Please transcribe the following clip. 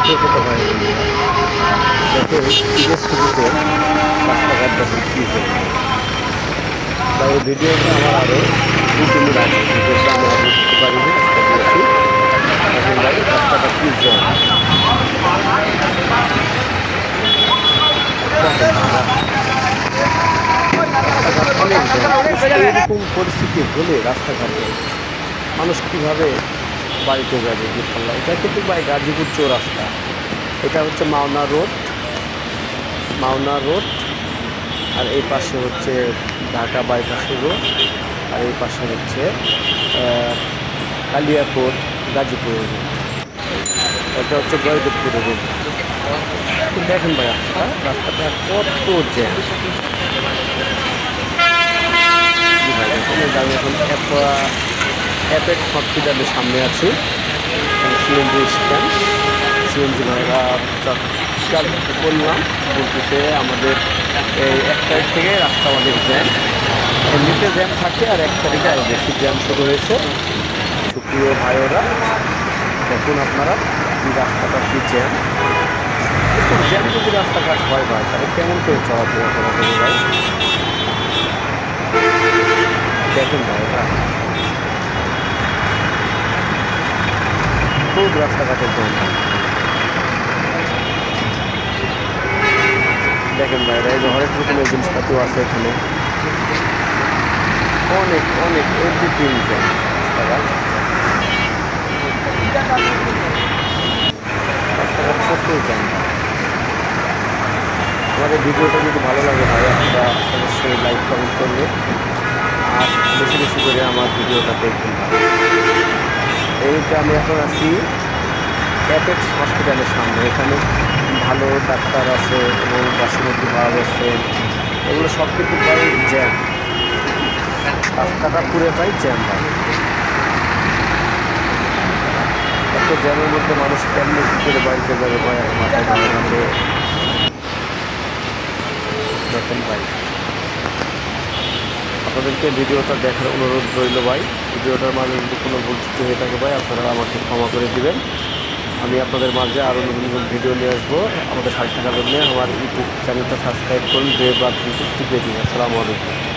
ছোট ভাই দেখেন ঈদের ছুটিতে রাস্তাঘাট দেখেন কী হয়েছে। বা এই ভিডিওটা আমার আরও 2 দিনের আগে ভিডিওটা আমি আপলোড করতে পারিনি, আজকে দিয়েছি। দেখেন ভাই রাস্তাটা কী জ্যাম, দেখেন ভাইরা রাস্তাঘাট অনেক জ্যাম। এরকম পরিস্থিতি হলে রাস্তাঘাটে মানুষ কীভাবে বাড়িতে যাবে ইনশাল্লাহ। এটা কিন্তু ভাই গাজীপুর চৌরাস্তা, এটা হচ্ছে মাওনা রোড, আর এই পাশে হচ্ছে ঢাকা বাইপাসের রোড, আর এই পাশে হচ্ছে কালিয়াকোট গাজীপুরের রোড, এটা হচ্ছে জয়দেবপুরের রোড। দেখেন ভাই রাস্তাটা কত জ্যাম। আমি এখন অ্যাপেক্স হসপিটালের সামনে আছি, সিএনজি স্ট্যান্ড। সিএনজি ভাইরা বললাম বলতেছে আমাদের এই 1 তারিখ থেকে রাস্তা অনেক জ্যাম, এমনিতে জ্যাম থাকে আর 1 তারিখে আরও বেশি জ্যাম শুরু হয়েছে। সুপ্রিয় ভাইয়েরা দেখুন আপনারা এই রাস্তাটা কি জ্যাম। একটু জ্যাম যদি রাস্তাঘাট হয় ভাই তাহলে কেমন করে চলাফেরা করা যাবে ভাই। দেখুন ভাইরা খুব রাস্তাঘাটের জ্যাম। দেখেন ভাইরা এই যে হরেক রকমের জিনিসপাতিও আছে এখানে, অনেক অনেক এভরিথিং জ্যাম রাস্তাঘাট। রাস্তাঘাট প্রচুর জ্যাম। আমাদের ভিডিওটা যদি ভালো লাগে ভাই আপনারা অবশ্যই লাইক কমেন্ট করবেন আর বেশি বেশি করে আমার ভিডিওটা দেখবেন ভাই। এইটা আমি এখন আছি অ্যাপেক্স হসপিটালের সামনে, এখানে ভালো ডাক্তার আছে এবং বাসুমতি ভাব আছে, এগুলো সব কিন্তু প্রায় জ্যাম, রাস্তাটা পুরোটাই জ্যাম ভাই। এত জ্যামের মধ্যে মানুষ কেমনি কী করে বাড়িতে যাবে ভাই মাথায় ধরে রাখে। দেখেন ভাই আপনাদেরকে ভিডিওটা দেখার অনুরোধ রইল ভাই। ভিডিওটার মাঝে যদি কোনো ভুল ত্রুটি হয়ে থাকে ভাই আপনারা আমাকে ক্ষমা করে দিবেন। আমি আপনাদের মাঝে আরও নতুন নতুন ভিডিও নিয়ে আসবো। আমাদের সাথে থাকার জন্য আমার ইউটিউব চ্যানেলটা সাবস্ক্রাইব করুন, বেল বাটনটি টিপে দিন। আসসালামু আলাইকুম।